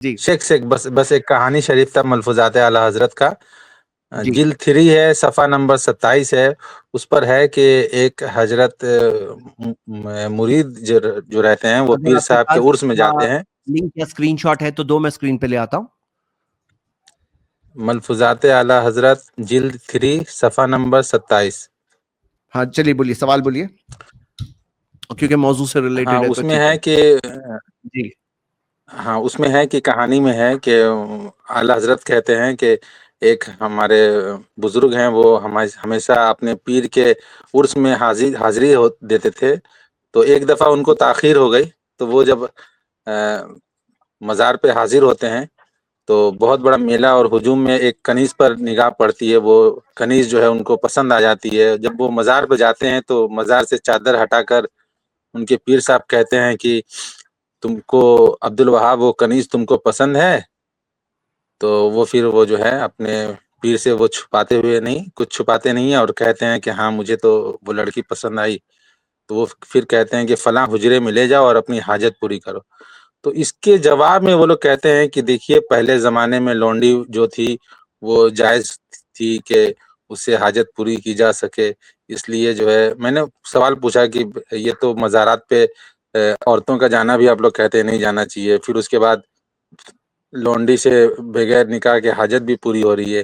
جی شیخ بس ایک کہانی شریف تھا ملفوظات اعلی حضرت کا، جی جلد 3 ہے، صفحہ نمبر 27 ہے. اس پر ہے کہ ایک حضرت مرید جو رہتے ہیں وہ اگر پیر آپ کے صاحب کے پاس عرس میں جاتے ہیں. لنک یا اسکرین شاٹ ہے تو دو، میں اسکرین پہ لے آتا ہوں. ملفوظات اعلی حضرت جلد 3 صفحہ نمبر 27. ہاں چلیے بولیے، سوال بولیے، کیونکہ موضوع سے ہاں ریلیٹڈ ہے اس تو میں ٹھیک ہے ہے. کہ جی ہاں اس میں ہے کہ کہانی میں ہے کہ اعلی حضرت کہتے ہیں کہ ایک ہمارے بزرگ ہیں، وہ ہمیشہ اپنے پیر کے عرس میں حاضری دیتے تھے. تو ایک دفعہ ان کو تاخیر ہو گئی، تو وہ جب مزار پہ حاضر ہوتے ہیں تو بہت بڑا میلہ اور ہجوم میں ایک کنیز پر نگاہ پڑتی ہے. وہ کنیز جو ہے ان کو پسند آ جاتی ہے. جب وہ مزار پہ جاتے ہیں تو مزار سے چادر ہٹا کر ان کے پیر صاحب کہتے ہیں کہ تم کو عبد الوہاب وہ کنیز تم کو پسند ہے؟ تو وہ پھر وہ جو ہے اپنے پیر سے وہ کچھ چھپاتے نہیں ہیں اور کہتے ہیں کہ ہاں مجھے تو وہ لڑکی پسند آئی. تو وہ پھر کہتے ہیں کہ فلاں حجرے میں لے جاؤ اور اپنی حاجت پوری کرو. تو اس کے جواب میں وہ لوگ کہتے ہیں کہ دیکھیے، پہلے زمانے میں لونڈی جو تھی وہ جائز تھی کہ اس سے حاجت پوری کی جا سکے. اس لیے جو ہے میں نے سوال پوچھا کہ یہ تو مزارات پہ عورتوں کا جانا بھی آپ لوگ کہتے ہیں نہیں جانا چاہیے، پھر اس کے بعد لونڈی سے بغیر نکاح کے حاجت بھی پوری ہو رہی ہے.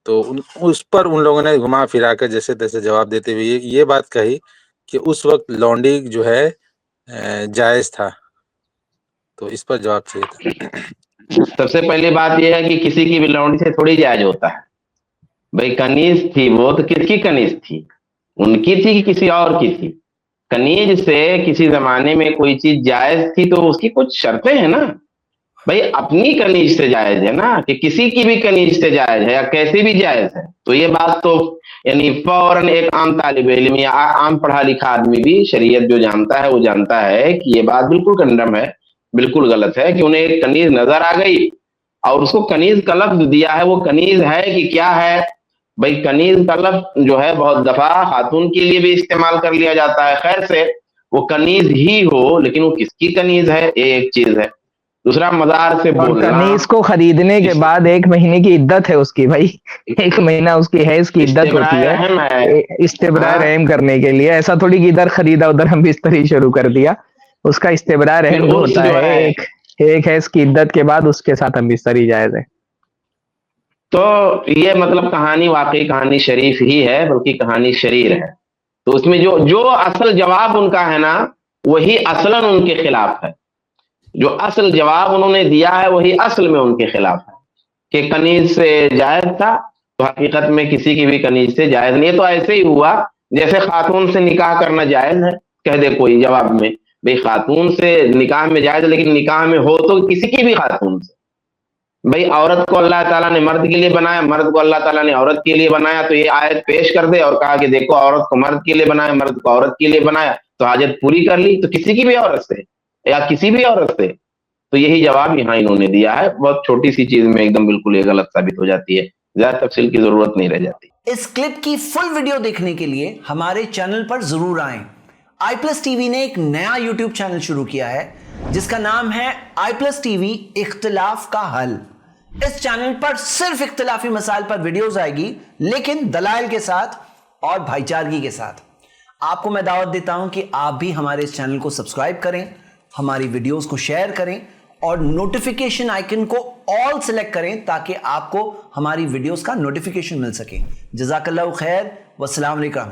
تو اس پر ان لوگوں نے گھما پھرا کر جیسے تیسے جواب دیتے ہوئے یہ بات کہی کہ اس وقت لونڈی جو ہے جائز تھا. تو اس پر جواب چاہیے تھا. سب سے پہلی بات یہ ہے کہ کسی کی بھی لونڈی سے تھوڑی جائز ہوتا ہے. بھائی کنیز تھی، وہ تو کس کی کنیز تھی؟ ان کی تھی کہ کسی اور کی تھی؟ کنیز سے کسی زمانے میں کوئی چیز جائز تھی تو اس کی کچھ شرطیں ہیں نا. بھائی اپنی کنیز سے جائز ہے نا، کہ کسی کی بھی کنیز سے جائز ہے یا کیسے بھی جائز ہے. تو یہ بات تو یعنی فوراً ایک عام طالب علم یا عام پڑھا لکھا آدمی بھی شریعت جو جانتا ہے وہ جانتا ہے کہ یہ بات بالکل کنڈم ہے، بالکل غلط ہے. کہ انہیں ایک کنیز نظر آ گئی اور اس کو کنیز کا لفظ دیا ہے، وہ کنیز ہے کہ کیا ہے؟ بھائی کنیز کا لفظ جو ہے بہت دفعہ خاتون کے لیے بھی استعمال کر لیا جاتا ہے. خیر سے وہ کنیز ہی ہو، لیکن وہ کس کی کنیز ہے یہ ایک چیز ہے. دوسرا مزار سے اور بولنا، کنیز کو خریدنے کے بعد 1 مہینے کی عدت ہے اس کی. بھائی 1 مہینہ اس کی حیض کی عدت ہوتی استبراء ہے رحم ہے. استبراء ہاں رحم کرنے کے لیے. ایسا تھوڑی کہ ادھر خریدا ادھر ہم بستری شروع کر دیا. اس کا استبراء پھر رحم جو عرس ہوتا جو ہے ایک حیض کی عدت کے بعد اس کے ساتھ ہم بستری جائز ہے. تو یہ مطلب کہانی واقعی کہانی شریف ہی ہے، بلکہ کہانی شریر ہے. تو اس میں جو اصل جواب ان کا ہے نا، وہی اصلاً ان کے خلاف ہے. جو اصل جواب انہوں نے دیا ہے وہی اصل میں ان کے خلاف ہے. کہ کنیز سے جائز تھا تو حقیقت میں کسی کی بھی کنیز سے جائز نہیں ہے. تو ایسے ہی ہوا جیسے خاتون سے نکاح کرنا جائز ہے، کہہ دے کوئی جواب میں بھئی خاتون سے نکاح میں جائز، لیکن نکاح میں ہو تو کسی کی بھی خاتون سے. بھئی عورت کو اللہ تعالیٰ نے مرد کے لیے بنایا، مرد کو اللہ تعالیٰ نے عورت کے لیے بنایا. تو یہ آیت پیش کر دے اور کہا کہ دیکھو عورت کو مرد کے لیے بنایا، مرد کو عورت کے لیے بنایا، تو حاجت پوری کر لی. تو کسی کی بھی عورت سے یا کسی بھی عورت سے. تو یہی جواب یہاں انہوں نے دیا ہے. بہت چھوٹی سی چیز میں ایک دم بالکل یہ غلط ثابت ہو جاتی ہے، زیادہ تفصیل کی ضرورت نہیں رہ جاتی. اس کلپ کی فل ویڈیو دیکھنے کے لیے ہمارے چینل پر ضرور آئیں. آئی پلس ٹی وی نے ایک نیا یوٹیوب چینل شروع کیا ہے جس کا نام ہے آئی پلس ٹی وی اختلاف کا حل. اس چینل پر صرف اختلافی مسائل پر ویڈیوز آئے گی، لیکن دلائل کے ساتھ اور بھائی چارگی کے ساتھ. آپ کو میں دعوت دیتا ہوں کہ آپ بھی ہمارے اس چینل کو سبسکرائب کریں، ہماری ویڈیوز کو شیئر کریں اور نوٹیفیکیشن آئیکن کو آل سلیکٹ کریں تاکہ آپ کو ہماری ویڈیوز کا نوٹیفیکیشن مل سکے. جزاک اللہ خیر، والسلام علیکم.